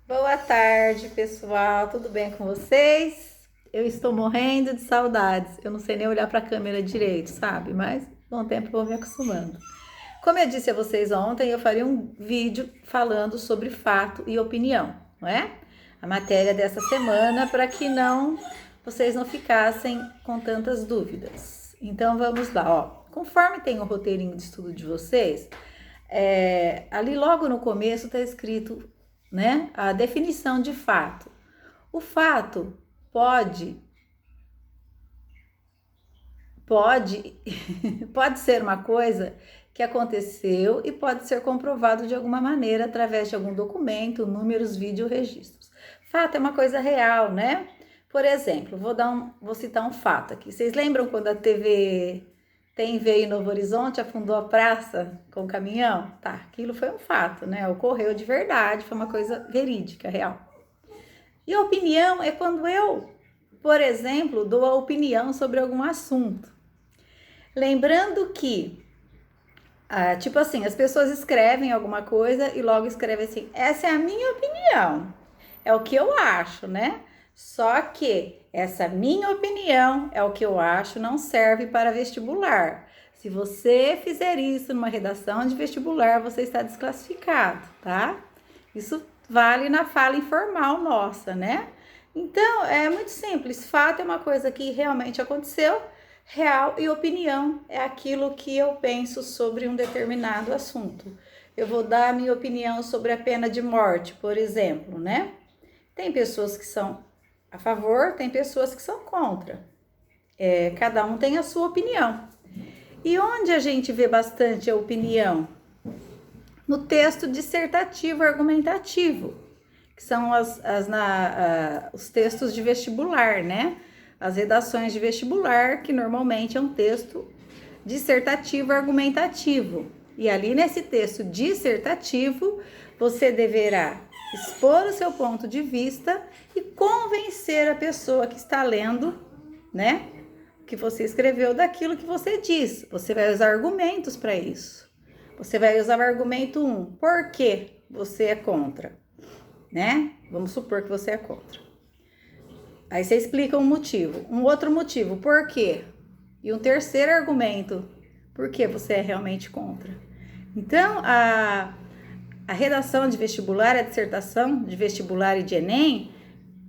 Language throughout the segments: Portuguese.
Boa tarde, pessoal. Tudo bem com vocês? Eu estou morrendo de saudades. Eu não sei nem olhar para a câmera direito, sabe? Mas com o tempo eu vou me acostumando. Como eu disse a vocês ontem, eu faria um vídeo falando sobre fato e opinião, não é? A matéria dessa semana para que vocês não ficassem com tantas dúvidas. Então vamos lá, ó. Conforme tem o roteirinho de estudo de vocês, ali logo no começo está escrito, né, a definição de fato. O fato pode pode ser uma coisa que aconteceu e pode ser comprovado de alguma maneira através de algum documento, números, vídeo, registros. Fato é uma coisa real, né? Por exemplo, vou citar um fato aqui. Vocês lembram quando a TV veio em Novo Horizonte, afundou a praça com o caminhão? Tá, aquilo foi um fato, né? Ocorreu de verdade, foi uma coisa verídica, real. E a opinião é quando eu, por exemplo, dou a opinião sobre algum assunto. Lembrando que, tipo assim, as pessoas escrevem alguma coisa e logo escrevem assim, essa é a minha opinião, é o que eu acho, né? Só que essa minha opinião é o que eu acho não serve para vestibular. Se você fizer isso numa redação de vestibular, você está desclassificado, tá? Isso vale na fala informal nossa, né? Então, é muito simples. Fato é uma coisa que realmente aconteceu, real, e opinião é aquilo que eu penso sobre um determinado assunto. Eu vou dar a minha opinião sobre a pena de morte, por exemplo, né? Tem pessoas que são a favor, tem pessoas que são contra. Cada um tem a sua opinião. E onde a gente vê bastante a opinião? No texto dissertativo argumentativo, que são os textos de vestibular, né? As redações de vestibular, que normalmente é um texto dissertativo argumentativo. E ali nesse texto dissertativo, você deverá expor o seu ponto de vista e convencer a pessoa que está lendo, né, que você escreveu daquilo que você diz. Você vai usar argumentos para isso. Você vai usar o argumento 1. Por que você é contra? Né? Vamos supor que você é contra. Aí você explica um motivo. Um outro motivo, por quê? E um terceiro argumento, por que você é realmente contra? Então, a redação de vestibular, a dissertação de vestibular e de Enem,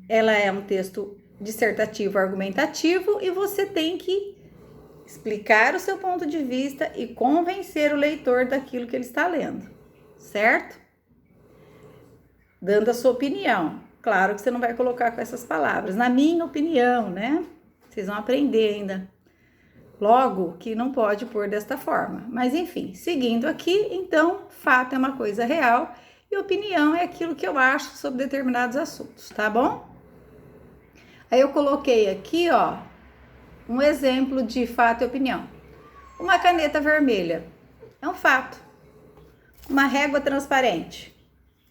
ela é um texto dissertativo argumentativo e você tem que explicar o seu ponto de vista e convencer o leitor daquilo que ele está lendo, certo? Dando a sua opinião. Claro que você não vai colocar com essas palavras, na minha opinião, né? Vocês vão aprender ainda logo que não pode pôr desta forma. Mas enfim, seguindo aqui, então, fato é uma coisa real e opinião é aquilo que eu acho sobre determinados assuntos, tá bom? Aí eu coloquei aqui, ó, um exemplo de fato e opinião. Uma caneta vermelha é um fato. Uma régua transparente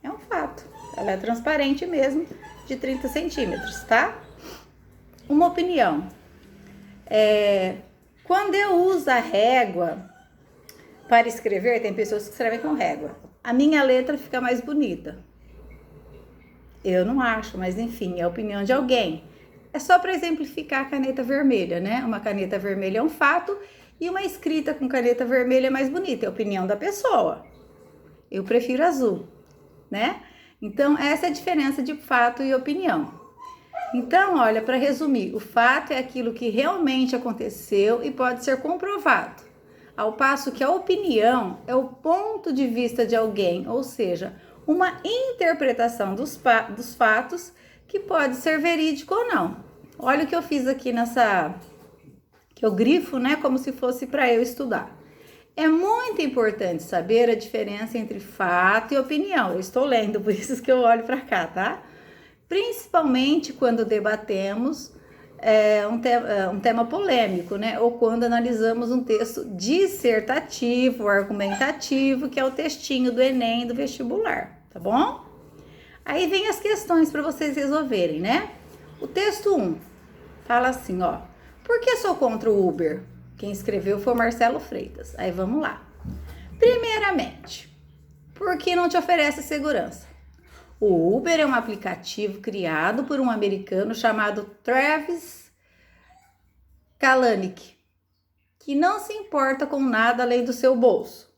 é um fato. Ela é transparente mesmo, de 30 centímetros, tá? Uma opinião. Quando eu uso a régua para escrever, tem pessoas que escrevem com régua, a minha letra fica mais bonita. Eu não acho, mas enfim, é a opinião de alguém. É só para exemplificar a caneta vermelha, né? Uma caneta vermelha é um fato e uma escrita com caneta vermelha é mais bonita, é a opinião da pessoa. Eu prefiro azul, né? Então, essa é a diferença de fato e opinião. Então, olha, para resumir, o fato é aquilo que realmente aconteceu e pode ser comprovado, ao passo que a opinião é o ponto de vista de alguém, ou seja, uma interpretação dos fatos que pode ser verídico ou não. Olha o que eu fiz aqui que eu grifo, né, como se fosse para eu estudar. É muito importante saber a diferença entre fato e opinião. Eu estou lendo, por isso que eu olho para cá, tá? Principalmente quando debatemos um tema polêmico, né? Ou quando analisamos um texto dissertativo, argumentativo, que é o textinho do Enem, do vestibular, tá bom? Aí vem as questões para vocês resolverem, né? O texto 1 fala assim, ó. Por que sou contra o Uber? Quem escreveu foi o Marcelo Freitas. Aí vamos lá. Primeiramente, porque não te oferece segurança. O Uber é um aplicativo criado por um americano chamado Travis Kalanick, que não se importa com nada além do seu bolso,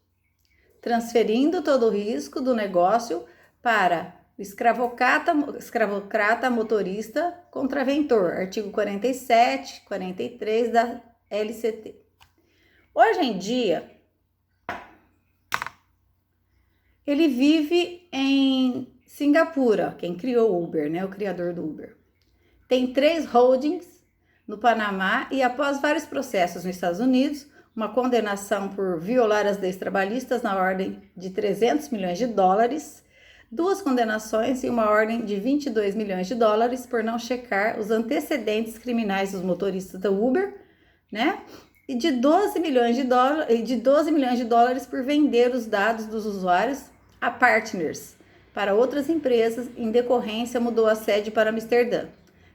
transferindo todo o risco do negócio para o escravocrata motorista contraventor, artigo 47, 43 da LCT. Hoje em dia, ele vive em Singapura, quem criou o Uber, né? O criador do Uber. Tem 3 holdings no Panamá e após vários processos nos Estados Unidos, uma condenação por violar as leis trabalhistas na ordem de 300 milhões de dólares, 2 condenações e uma ordem de 22 milhões de dólares por não checar os antecedentes criminais dos motoristas do Uber, né? E de 12 milhões de dólares por vender os dados dos usuários a partners para outras empresas. Em decorrência, mudou a sede para Amsterdã.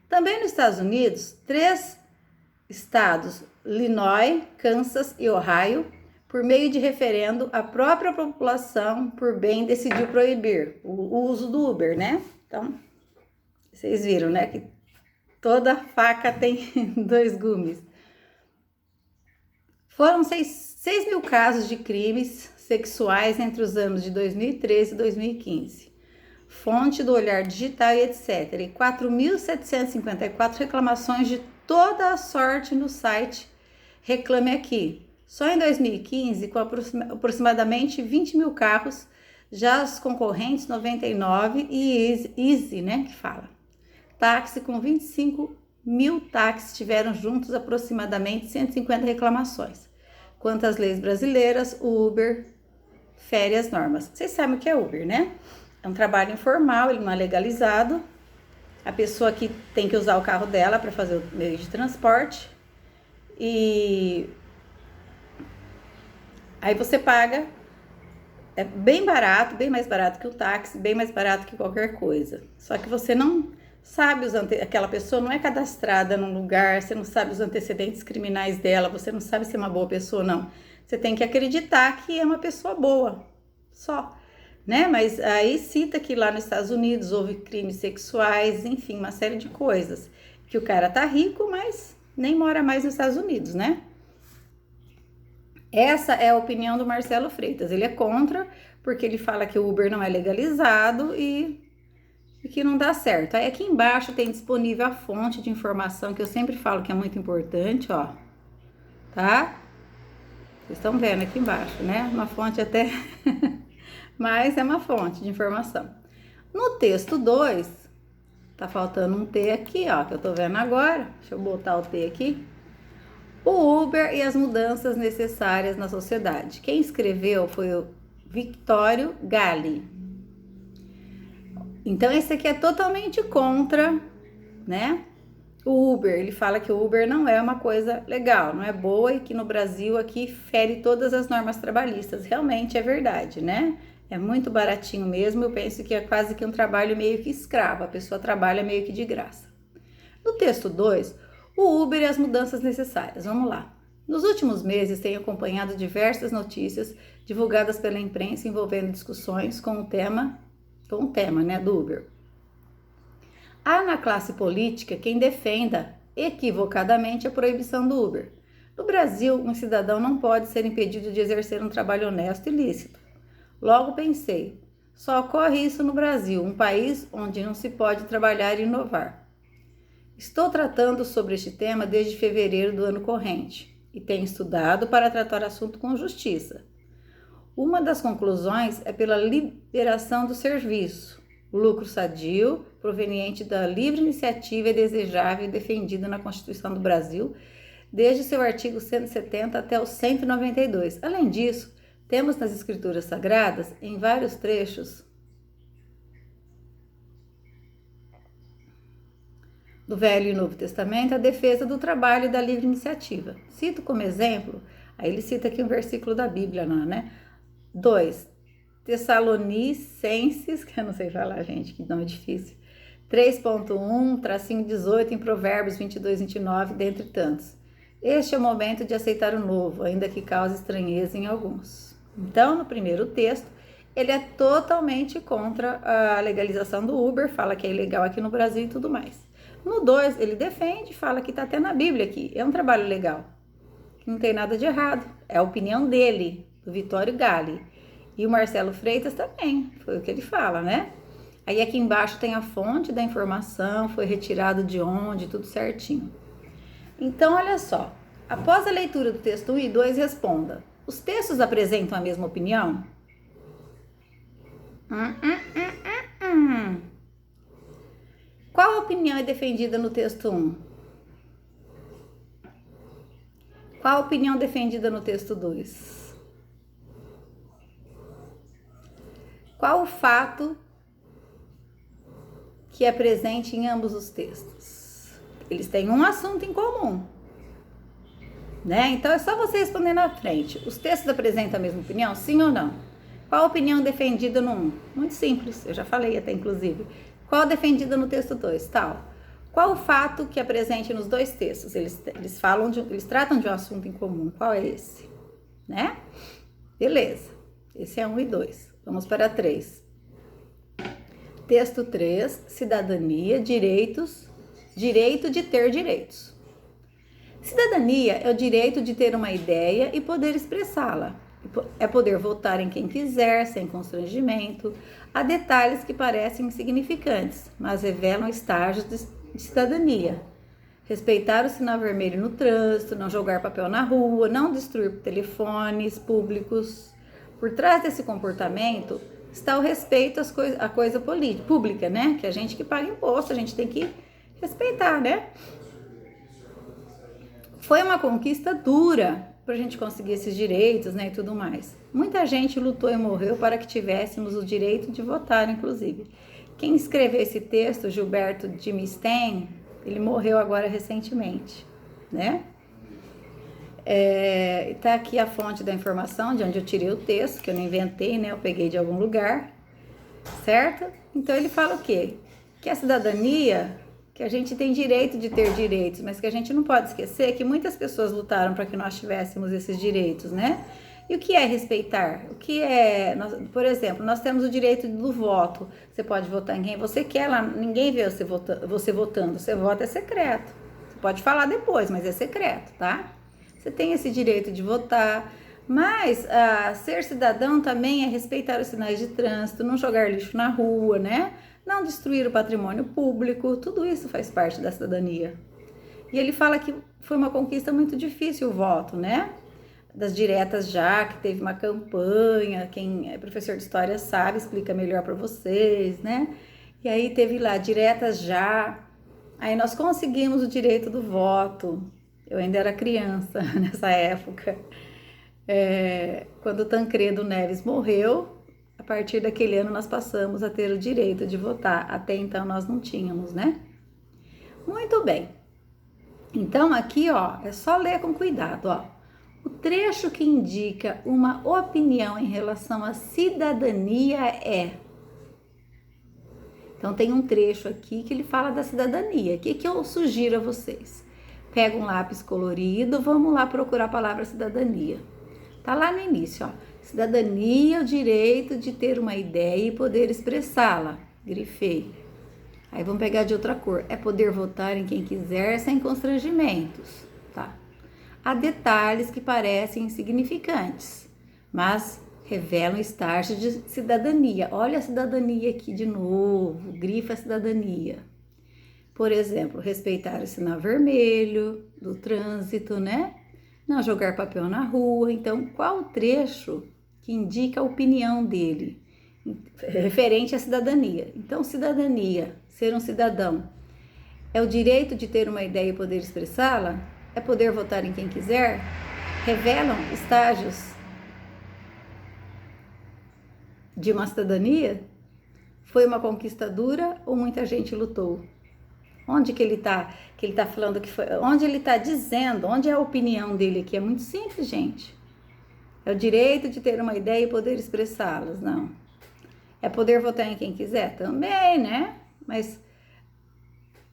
Também nos Estados Unidos, 3 estados, Illinois, Kansas e Ohio, por meio de referendo, a própria população por bem decidiu proibir o uso do Uber, né? Então, vocês viram, né, que toda faca tem 2 gumes. Foram 6 mil casos de crimes sexuais entre os anos de 2013 e 2015. Fonte do Olhar Digital e etc. E 4.754 reclamações de toda a sorte no site Reclame Aqui. Só em 2015, com aproximadamente 20 mil carros, já os concorrentes 99 e Easy, né, que fala. Táxi com 25 mil táxis tiveram juntos aproximadamente 150 reclamações. Quanto às leis brasileiras, o Uber fere as normas. Vocês sabem o que é Uber, né? É um trabalho informal, ele não é legalizado. A pessoa que tem que usar o carro dela para fazer o meio de transporte. E aí você paga, é bem barato, bem mais barato que o táxi, bem mais barato que qualquer coisa. Só que você não sabe, aquela pessoa não é cadastrada num lugar, você não sabe os antecedentes criminais dela, você não sabe se é uma boa pessoa ou não. Você tem que acreditar que é uma pessoa boa, só, né? Mas aí cita que lá nos Estados Unidos houve crimes sexuais, enfim, uma série de coisas. Que o cara tá rico, mas nem mora mais nos Estados Unidos, né? Essa é a opinião do Marcelo Freitas. Ele é contra, porque ele fala que o Uber não é legalizado e que não dá certo. Aí aqui embaixo tem disponível a fonte de informação, que eu sempre falo que é muito importante, ó. Tá? Vocês estão vendo aqui embaixo, né? Uma fonte até... mas é uma fonte de informação. No texto 2, tá faltando um T aqui, ó, que eu tô vendo agora. Deixa eu botar o T aqui. O Uber e as mudanças necessárias na sociedade. Quem escreveu foi o Victório Galli. Então, esse aqui é totalmente contra, né, o Uber. Ele fala que o Uber não é uma coisa legal, não é boa e que no Brasil aqui fere todas as normas trabalhistas. Realmente é verdade, né? É muito baratinho mesmo. Eu penso que é quase que um trabalho meio que escravo. A pessoa trabalha meio que de graça. No texto 2, o Uber e as mudanças necessárias. Vamos lá. Nos últimos meses, tenho acompanhado diversas notícias divulgadas pela imprensa envolvendo discussões com o tema, né, do Uber. Há na classe política quem defenda equivocadamente a proibição do Uber. No Brasil, um cidadão não pode ser impedido de exercer um trabalho honesto e lícito. Logo pensei, só ocorre isso no Brasil, um país onde não se pode trabalhar e inovar. Estou tratando sobre este tema desde fevereiro do ano corrente e tenho estudado para tratar o assunto com justiça. Uma das conclusões é pela liberação do serviço. O lucro sadio, proveniente da livre iniciativa, é desejável e defendido na Constituição do Brasil, desde seu artigo 170 até o 192. Além disso, temos nas Escrituras Sagradas, em vários trechos do Velho e Novo Testamento, a defesa do trabalho e da livre iniciativa. Cito como exemplo, aí ele cita aqui um versículo da Bíblia, não, né? 2. Tessalonicenses, que eu não sei falar, gente, que nome difícil. 3.1-18 em Provérbios 22, 29, dentre tantos. Este é o momento de aceitar o novo, ainda que cause estranheza em alguns. Então, no primeiro texto, ele é totalmente contra a legalização do Uber, fala que é ilegal aqui no Brasil e tudo mais. No 2, ele defende, fala que tá até na Bíblia aqui, é um trabalho legal, que não tem nada de errado, é a opinião dele, do Vitório Gale. E o Marcelo Freitas também, foi o que ele fala, né? Aí aqui embaixo tem a fonte da informação, foi retirado de onde, tudo certinho. Então, olha só, após a leitura do texto 1 e 2, responda: os textos apresentam a mesma opinião? Qual opinião é defendida no texto 1? Qual a opinião defendida no texto 2? Qual o fato que é presente em ambos os textos? Eles têm um assunto em comum, né? Então é só você responder na frente. Os textos apresentam a mesma opinião? Sim ou não? Qual a opinião defendida no 1? Muito simples, eu já falei até inclusive. Qual a defendida no texto 2? Tal. Qual o fato que é presente nos dois textos? Eles tratam de um assunto em comum. Qual é esse? Né? Beleza. Esse é 1 e 2. Vamos para 3. Texto 3, cidadania, direitos, direito de ter direitos. Cidadania é o direito de ter uma ideia e poder expressá-la. É poder votar em quem quiser, sem constrangimento. Há detalhes que parecem insignificantes, mas revelam estágios de cidadania. Respeitar o sinal vermelho no trânsito, não jogar papel na rua, não destruir telefones públicos. Por trás desse comportamento está o respeito à coisa pública, né? Que a gente que paga imposto, a gente tem que respeitar, né? Foi uma conquista dura para a gente conseguir esses direitos, né, e tudo mais. Muita gente lutou e morreu para que tivéssemos o direito de votar, inclusive. Quem escreveu esse texto, Gilberto de Misten, ele morreu agora recentemente, né? Tá aqui a fonte da informação, de onde eu tirei o texto, que eu não inventei, né? Eu peguei de algum lugar, certo? Então ele fala o quê? Que a cidadania, que a gente tem direito de ter direitos, mas que a gente não pode esquecer que muitas pessoas lutaram para que nós tivéssemos esses direitos, né? E o que é respeitar? O que é, por exemplo, nós temos o direito do voto. Você pode votar em quem você quer, lá ninguém vê você votando. Você vota é secreto. Você pode falar depois, mas é secreto, tá? Você tem esse direito de votar, mas ser cidadão também é respeitar os sinais de trânsito, não jogar lixo na rua, né? Não destruir o patrimônio público, tudo isso faz parte da cidadania. E ele fala que foi uma conquista muito difícil o voto, né? Das diretas já, que teve uma campanha, quem é professor de história sabe, explica melhor para vocês, né? E aí teve lá, diretas já, aí nós conseguimos o direito do voto. Eu ainda era criança nessa época. Quando Tancredo Neves morreu, a partir daquele ano nós passamos a ter o direito de votar. Até então nós não tínhamos, né? Muito bem. Então aqui, ó, é só ler com cuidado, ó. O trecho que indica uma opinião em relação à cidadania é... Então tem um trecho aqui que ele fala da cidadania. O que eu sugiro a vocês? Pega um lápis colorido, vamos lá procurar a palavra cidadania. Tá lá no início, ó. Cidadania é o direito de ter uma ideia e poder expressá-la. Grifei. Aí vamos pegar de outra cor. É poder votar em quem quiser sem constrangimentos. Tá. Há detalhes que parecem insignificantes, mas revelam estágio de cidadania. Olha a cidadania aqui de novo. Grifa a cidadania. Por exemplo, respeitar o sinal vermelho do trânsito, né? Não jogar papel na rua. Então, qual o trecho que indica a opinião dele referente à cidadania? Então, cidadania, ser um cidadão, é o direito de ter uma ideia e poder expressá-la? É poder votar em quem quiser? Revelam estágios de uma cidadania? Foi uma conquista dura ou muita gente lutou? Onde que ele tá falando que foi, onde ele tá dizendo, onde é a opinião dele aqui? É muito simples, gente. É o direito de ter uma ideia e poder expressá-las, não. É poder votar em quem quiser? Também, né? Mas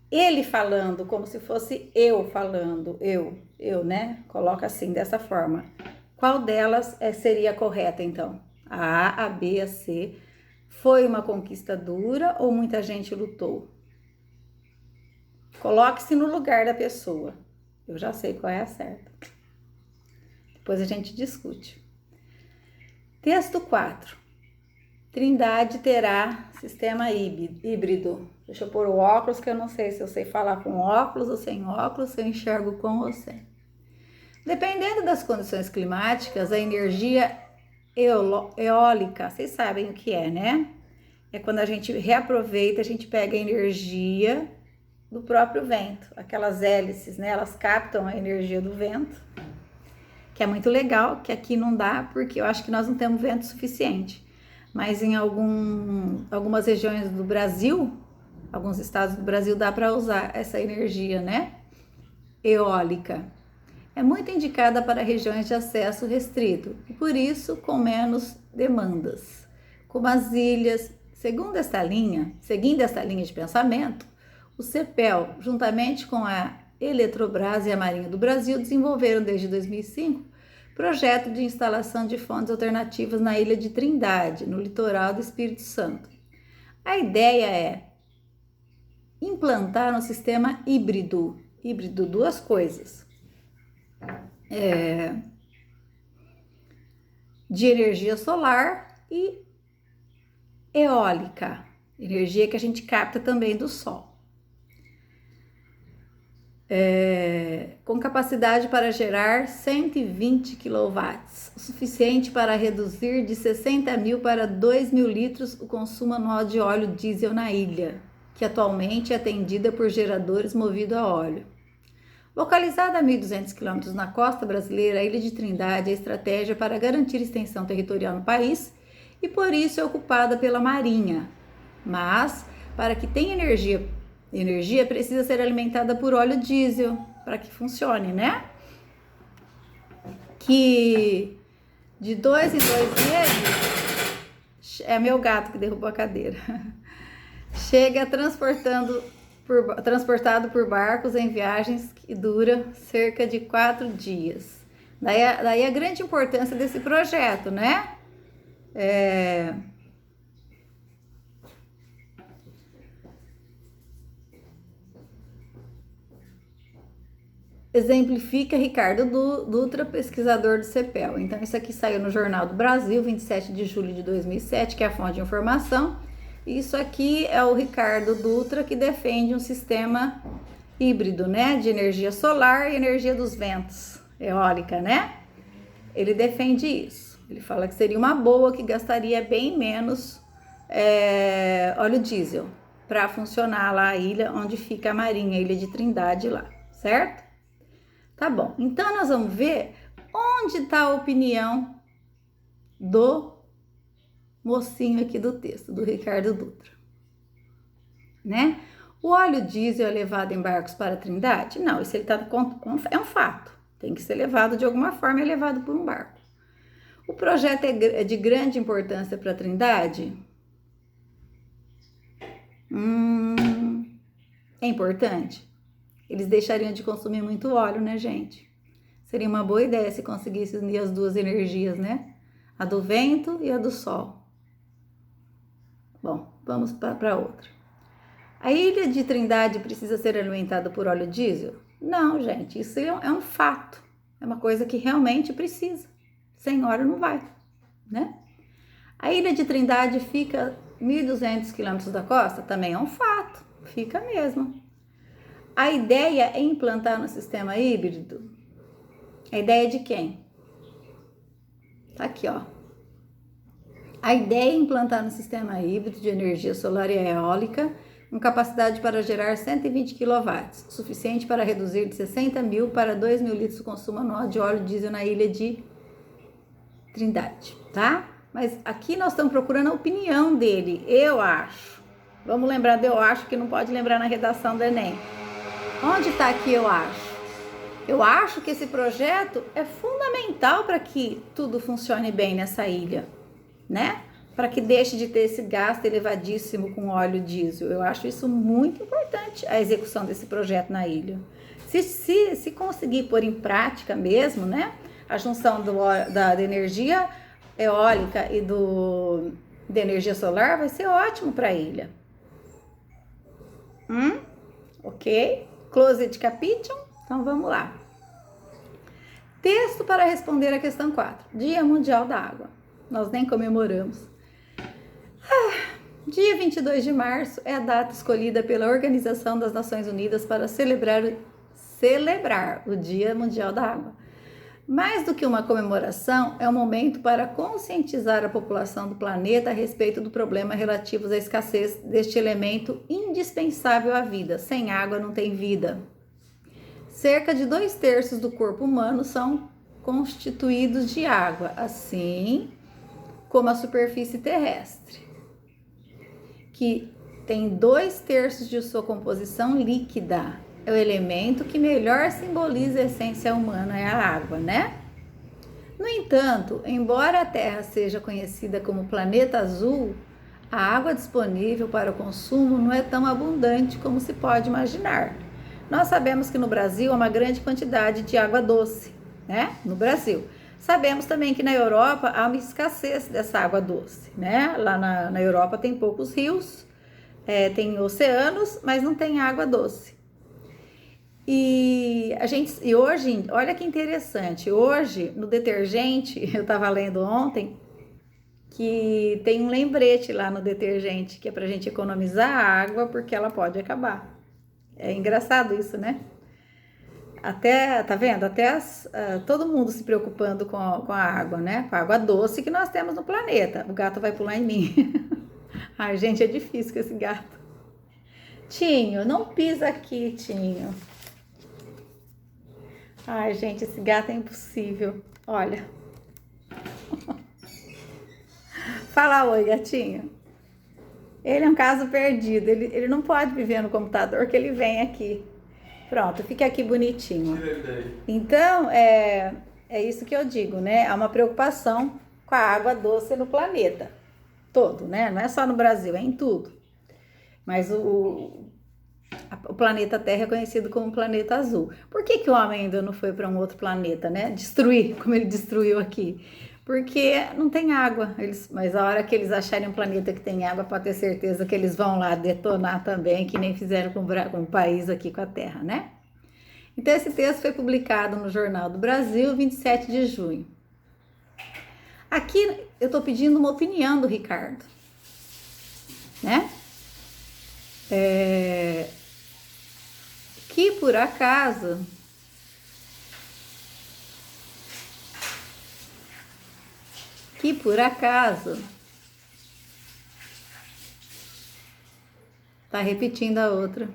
ele falando como se fosse eu falando, eu, né? Coloca assim, dessa forma. Qual delas seria correta, então? A B, a C. Foi uma conquista dura ou muita gente lutou? Coloque-se no lugar da pessoa. Eu já sei qual é a certa. Depois a gente discute. Texto 4. Trindade terá sistema híbrido. Deixa eu pôr o óculos, que eu não sei se eu sei falar com óculos ou sem óculos, se eu enxergo com ou sem. Dependendo das condições climáticas, a energia eólica, vocês sabem o que é, né? É quando a gente reaproveita, a gente pega a energia do próprio vento. Aquelas hélices, né? Elas captam a energia do vento, que é muito legal, que aqui não dá, porque eu acho que nós não temos vento suficiente. Mas em algumas regiões do Brasil, alguns estados do Brasil, dá para usar essa energia, né? Eólica. É muito indicada para regiões de acesso restrito e, por isso, com menos demandas. Como as ilhas, seguindo esta linha de pensamento, o CEPEL, juntamente com a Eletrobras e a Marinha do Brasil, desenvolveram desde 2005 projeto de instalação de fontes alternativas na ilha de Trindade, no litoral do Espírito Santo. A ideia é implantar um sistema híbrido, duas coisas, de energia solar e eólica, energia que a gente capta também do sol. Com capacidade para gerar 120 kW, o suficiente para reduzir de 60 mil para 2 mil litros o consumo anual de óleo diesel na ilha, que atualmente é atendida por geradores movidos a óleo. Localizada a 1.200 km na costa brasileira, a ilha de Trindade é estratégia para garantir extensão territorial no país e por isso é ocupada pela Marinha. Mas, para que tenha energia precisa ser alimentada por óleo diesel, para que funcione, né? Que de 2 em 2 meses, é meu gato que derrubou a cadeira, chega transportado por barcos em viagens que duram cerca de 4 dias. Daí a grande importância desse projeto, né? Exemplifica Ricardo Dutra, pesquisador do CEPEL. Então, isso aqui saiu no Jornal do Brasil, 27 de julho de 2007, que é a fonte de informação. Isso aqui é o Ricardo Dutra, que defende um sistema híbrido, né? De energia solar e energia dos ventos, eólica, né? Ele defende isso. Ele fala que seria uma boa, que gastaria bem menos óleo diesel para funcionar lá a ilha onde fica a Marinha, a ilha de Trindade lá, certo? Tá bom, então nós vamos ver onde está a opinião do mocinho aqui do texto, do Ricardo Dutra, né? O óleo diesel é levado em barcos para Trindade? Não, isso ele tá é um fato, tem que ser levado de alguma forma, é levado por um barco. O projeto é de grande importância para Trindade? É importante? Eles deixariam de consumir muito óleo, né, gente? Seria uma boa ideia se conseguisse unir as duas energias, né? A do vento e a do sol. Bom, vamos para outra. A ilha de Trindade precisa ser alimentada por óleo diesel? Não, gente, isso é um fato. É uma coisa que realmente precisa. Sem óleo não vai, né? A ilha de Trindade fica 1.200 quilômetros da costa? Também é um fato, fica mesmo. A ideia é implantar no sistema híbrido? A ideia é de quem? Tá aqui, ó. A ideia é implantar no sistema híbrido de energia solar e eólica com capacidade para gerar 120 kW, suficiente para reduzir de 60 mil para 2 mil litros o consumo anual de óleo diesel na ilha de Trindade, tá? Mas aqui nós estamos procurando a opinião dele, eu acho. Vamos lembrar do eu acho, que não pode lembrar na redação do Enem. Onde está aqui eu acho? Eu acho que esse projeto é fundamental para que tudo funcione bem nessa ilha, né? Para que deixe de ter esse gasto elevadíssimo com óleo diesel. Eu acho isso muito importante, a execução desse projeto na ilha. Se conseguir pôr em prática mesmo, né? A junção da energia eólica e de energia solar, vai ser ótimo para a ilha. Ok? Closed caption? Então vamos lá. Texto para responder a questão 4. Dia Mundial da Água. Nós nem comemoramos. Dia 22 de março é a data escolhida pela Organização das Nações Unidas para celebrar o Dia Mundial da Água. Mais do que uma comemoração, é um momento para conscientizar a população do planeta a respeito do problema relativo à escassez deste elemento indispensável à vida. Sem água não tem vida. Cerca de 2/3 do corpo humano são constituídos de água, assim como a superfície terrestre, que tem 2/3 de sua composição líquida. É o elemento que melhor simboliza a essência humana, é a água, né? No entanto, embora a Terra seja conhecida como planeta azul, a água disponível para o consumo não é tão abundante como se pode imaginar. Nós sabemos que no Brasil há uma grande quantidade de água doce, né? No Brasil. Sabemos também que na Europa há uma escassez dessa água doce, né? Lá na Europa tem poucos rios, tem oceanos, mas não tem água doce. E hoje, olha que interessante, hoje no detergente, eu estava lendo ontem, que tem um lembrete lá no detergente, que é pra gente economizar água, porque ela pode acabar. É engraçado isso, né? Até, tá vendo? Até todo mundo se preocupando com a água, né? Com a água doce que nós temos no planeta. O gato vai pular em mim. Ai, gente, é difícil com esse gato. Tinho, não pisa aqui, Tinho. Ai, gente, esse gato é impossível. Olha. Fala oi, gatinho. Ele é um caso perdido. Ele não pode viver no computador, que ele vem aqui. Pronto, fica aqui bonitinho. Então, é isso que eu digo, né? Há uma preocupação com a água doce no planeta todo, né? Não é só no Brasil, é em tudo. Mas o planeta Terra é conhecido como planeta azul. Por que o homem ainda não foi para um outro planeta, né? Destruir, como ele destruiu aqui. Porque não tem água. Mas a hora que eles acharem um planeta que tem água, pode ter certeza que eles vão lá detonar também, que nem fizeram com o país aqui com a Terra, né? Então, esse texto foi publicado no Jornal do Brasil, 27 de junho. Aqui eu estou pedindo uma opinião do Ricardo, né? Que por acaso tá repetindo a outra.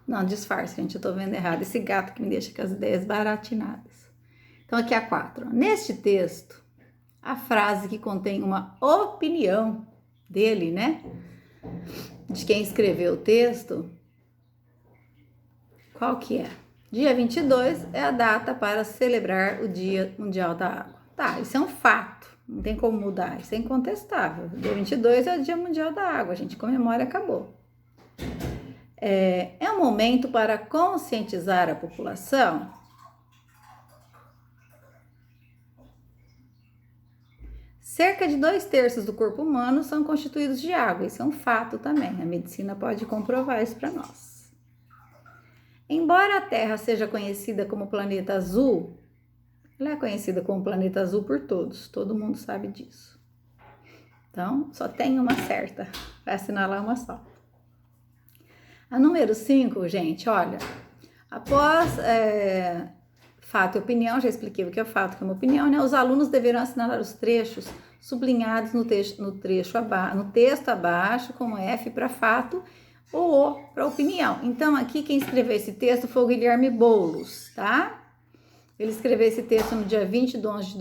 Não, disfarce, gente, eu tô vendo errado. Esse gato que me deixa com as ideias baratinadas. Então, aqui a 4. Neste texto, a frase que contém uma opinião dele, né? De quem escreveu o texto. Qual que é? Dia 22 é a data para celebrar o Dia Mundial da Água. Tá, isso é um fato. Não tem como mudar. Isso é incontestável. Dia 22 é o Dia Mundial da Água. A gente comemora e acabou. É um momento para conscientizar a população. Cerca de 2/3 do corpo humano são constituídos de água. Isso é um fato também. A medicina pode comprovar isso para nós. Embora a Terra seja conhecida como planeta azul, ela é conhecida como planeta azul por todos. Todo mundo sabe disso. Então, só tem uma certa. Vai assinalar uma só. A número 5, gente, olha. Após fato e opinião, já expliquei o que é fato, que é uma opinião, né? Os alunos deverão assinalar os trechos sublinhados no texto abaixo, como F para fato ou O para opinião. Então, aqui quem escreveu esse texto foi o Guilherme Boulos, tá? Ele escreveu esse texto no dia 20 de 11 de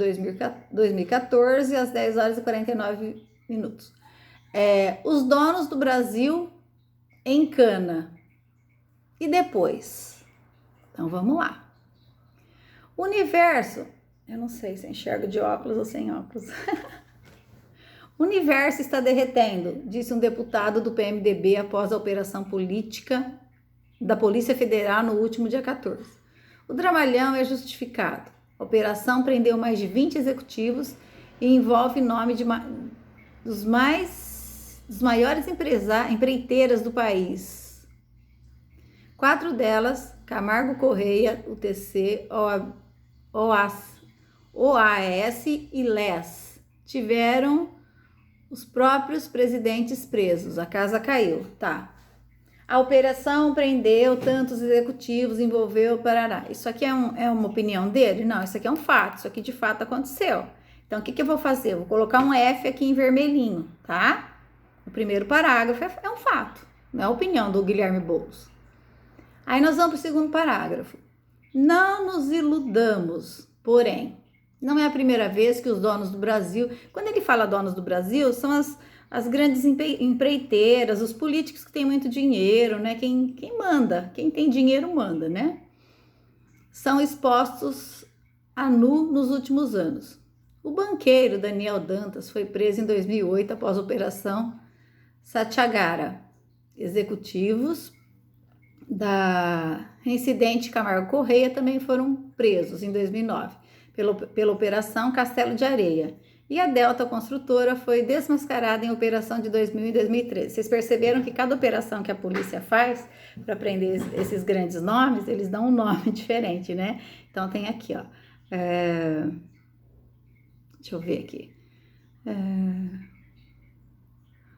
2014, às 10 horas e 49 minutos. Os donos do Brasil em cana. E depois? Então, vamos lá. O universo, eu não sei se eu enxergo de óculos ou sem óculos. O universo está derretendo, disse um deputado do PMDB após a operação política da Polícia Federal no último dia 14. O dramalhão é justificado. A operação prendeu mais de 20 executivos e envolve nome dos maiores empreiteiras do país. 4 delas, Camargo Correia, UTC, OAS e LES, tiveram os próprios presidentes presos. A casa caiu, tá? A operação prendeu tantos executivos, envolveu Parará. Isso aqui é uma opinião dele? Não, isso aqui é um fato. Isso aqui de fato aconteceu. Então, o que eu vou fazer? Eu vou colocar um F aqui em vermelhinho, tá? O primeiro parágrafo é um fato. Não é a opinião do Guilherme Boulos. Aí nós vamos para o segundo parágrafo. Não nos iludamos, porém, não é a primeira vez que os donos do Brasil... Quando ele fala donos do Brasil, são as grandes empreiteiras, os políticos que têm muito dinheiro, né? Quem manda, quem tem dinheiro manda, né? São expostos a nu nos últimos anos. O banqueiro Daniel Dantas foi preso em 2008 após a Operação Satyagrah. Executivos da Reincidente Camargo Correia também foram presos em 2009 pela Operação Castelo de Areia. E a Delta Construtora foi desmascarada em operação de 2000 e 2013. Vocês perceberam que cada operação que a polícia faz para prender esses grandes nomes, eles dão um nome diferente, né? Então tem aqui, ó. Deixa eu ver aqui.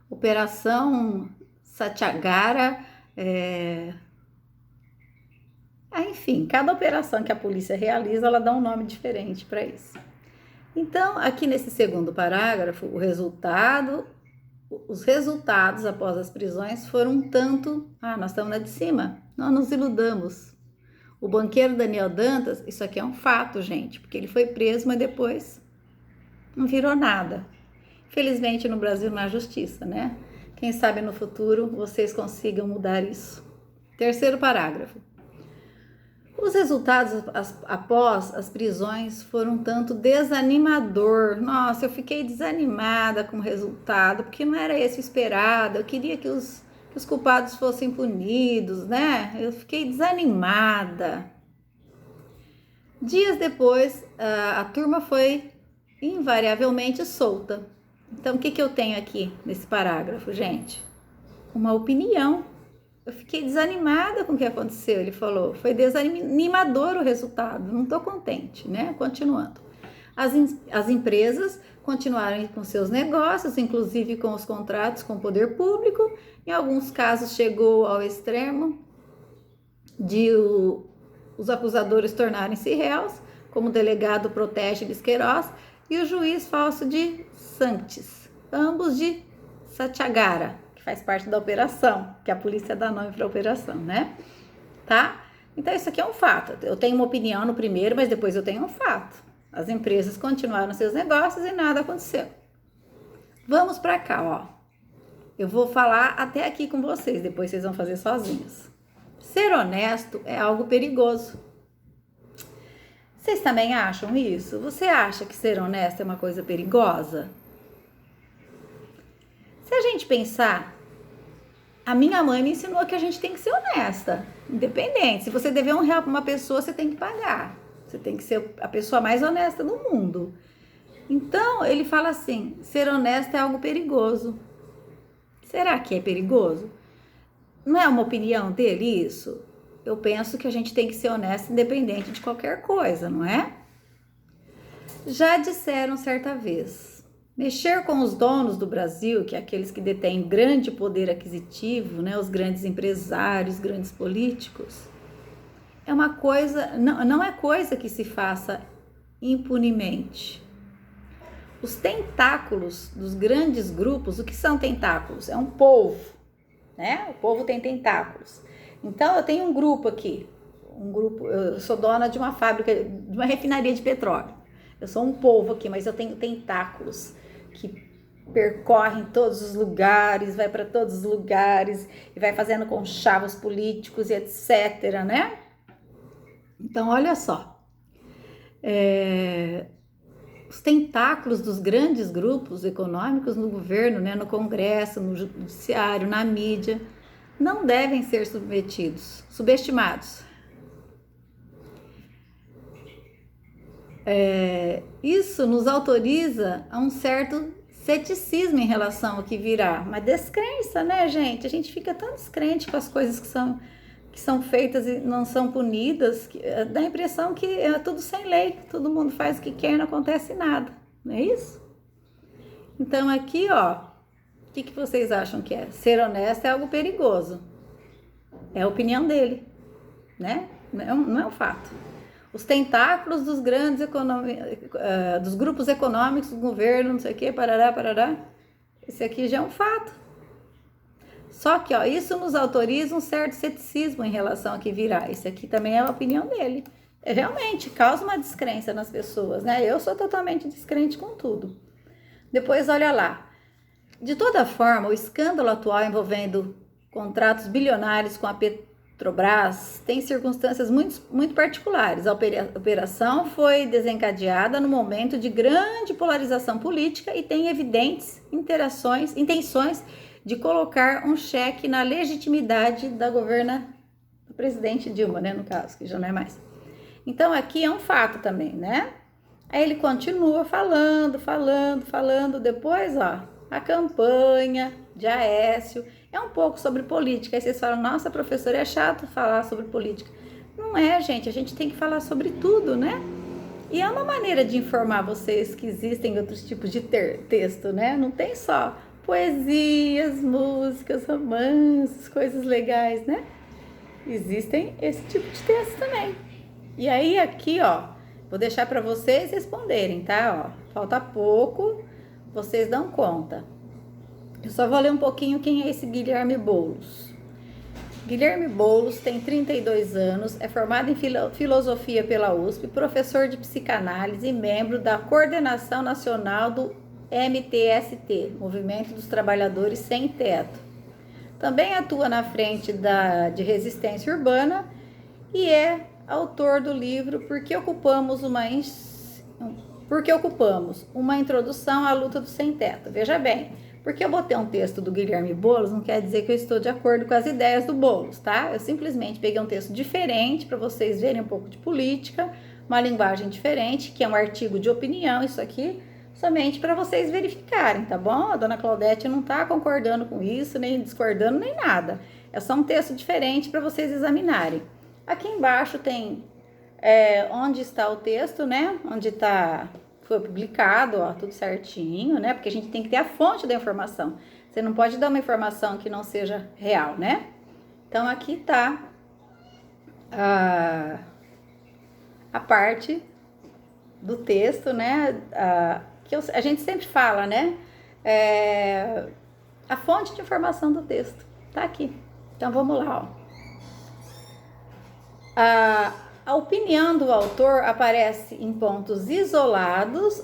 Operação Satyagrah. Enfim, cada operação que a polícia realiza, ela dá um nome diferente para isso. Então, aqui nesse segundo parágrafo, os resultados após as prisões foram tanto... nós estamos na de cima, não nos iludamos. O banqueiro Daniel Dantas, isso aqui é um fato, gente, porque ele foi preso, mas depois não virou nada. Felizmente, no Brasil não há justiça, né? Quem sabe no futuro vocês consigam mudar isso. Terceiro parágrafo. Os resultados após as prisões foram tanto desanimador. Nossa, eu fiquei desanimada com o resultado, porque não era esse o esperado. Eu queria que os culpados fossem punidos, né? Eu fiquei desanimada. Dias depois, a turma foi invariavelmente solta. Então, o que eu tenho aqui nesse parágrafo, gente? Uma opinião. Eu fiquei desanimada com o que aconteceu, ele falou. Foi desanimador o resultado, não estou contente, né? Continuando. As empresas continuaram com seus negócios, inclusive com os contratos com o poder público. Em alguns casos chegou ao extremo de os acusadores tornarem-se réus, como o delegado Protege Queiroz e o juiz Falso de Santos, ambos de Satyagrah, faz parte da operação, que a polícia dá nome para a operação, né? Tá? Então, isso aqui é um fato. Eu tenho uma opinião no primeiro, mas depois eu tenho um fato. As empresas continuaram seus negócios e nada aconteceu. Vamos para cá, ó. Eu vou falar até aqui com vocês, depois vocês vão fazer sozinhos. Ser honesto é algo perigoso. Vocês também acham isso? Você acha que ser honesto é uma coisa perigosa? Se a gente pensar, a minha mãe me ensinou que a gente tem que ser honesta, independente. Se você dever R$1 para uma pessoa, você tem que pagar. Você tem que ser a pessoa mais honesta do mundo. Então, ele fala assim, ser honesto é algo perigoso. Será que é perigoso? Não é uma opinião dele isso? Eu penso que a gente tem que ser honesto independente de qualquer coisa, não é? Já disseram certa vez... Mexer com os donos do Brasil, que é aqueles que detêm grande poder aquisitivo, né, os grandes empresários, grandes políticos, é uma coisa, não é coisa que se faça impunemente. Os tentáculos dos grandes grupos, o que são tentáculos? É um povo, né? O povo tem tentáculos. Então, eu tenho um grupo aqui, eu sou dona de uma fábrica, de uma refinaria de petróleo. Eu sou um povo aqui, mas eu tenho tentáculos que percorrem todos os lugares, vai para todos os lugares e vai fazendo conchavos políticos e etc, né? Então, olha só. Os tentáculos dos grandes grupos econômicos no governo, né, no Congresso, no Judiciário, na mídia, não devem ser subestimados. Isso nos autoriza a um certo ceticismo em relação ao que virá, uma descrença, né, gente? A gente fica tão descrente com as coisas que são feitas e não são punidas, que dá a impressão que é tudo sem lei, todo mundo faz o que quer e não acontece nada, não é isso? Então aqui, ó, o que vocês acham que é? Ser honesto é algo perigoso, é a opinião dele, né? Não é um fato. Os tentáculos dos grandes dos grupos econômicos, do governo, não sei o que, parará, esse aqui já é um fato. Só que, ó, isso nos autoriza um certo ceticismo em relação ao que virá. Esse aqui também é a opinião dele. Realmente causa uma descrença nas pessoas, né? Eu sou totalmente descrente com tudo. Depois, olha lá. De toda forma, o escândalo atual envolvendo contratos bilionários com a Petrobras tem circunstâncias muito particulares. A operação foi desencadeada no momento de grande polarização política e tem evidentes intenções de colocar um cheque na legitimidade da do presidente Dilma, né, no caso, que já não é mais. Então, aqui é um fato também, né? Aí ele continua falando, depois, ó, a campanha de Aécio é um pouco sobre política. Aí vocês falam, nossa, professora, é chato falar sobre política. Não é, gente, a gente tem que falar sobre tudo, né? E é uma maneira de informar vocês que existem outros tipos de texto, né? Não tem só poesias, músicas, romances, coisas legais, né? Existem esse tipo de texto também. E aí aqui, ó, vou deixar para vocês responderem, tá? Ó, falta pouco, vocês dão conta. Eu só vou ler um pouquinho quem é esse Guilherme Boulos. Guilherme Boulos tem 32 anos, é formado em filosofia pela USP, professor de psicanálise e membro da coordenação nacional do MTST, Movimento dos Trabalhadores Sem Teto. Também atua na frente de resistência urbana e é autor do livro Por que ocupamos uma introdução à luta do sem teto. Veja bem, porque eu botei um texto do Guilherme Boulos, não quer dizer que eu estou de acordo com as ideias do Boulos, tá? Eu simplesmente peguei um texto diferente para vocês verem um pouco de política, uma linguagem diferente, que é um artigo de opinião, isso aqui, somente para vocês verificarem, tá bom? A dona Claudete não está concordando com isso, nem discordando, nem nada. É só um texto diferente para vocês examinarem. Aqui embaixo tem onde está o texto, né? Onde foi publicado, ó, tudo certinho, né? Porque a gente tem que ter a fonte da informação. Você não pode dar uma informação que não seja real, né? Então, aqui tá a parte do texto, né? Que a gente sempre fala, né? A fonte de informação do texto tá aqui. Então, vamos lá, ó. A opinião do autor aparece em pontos isolados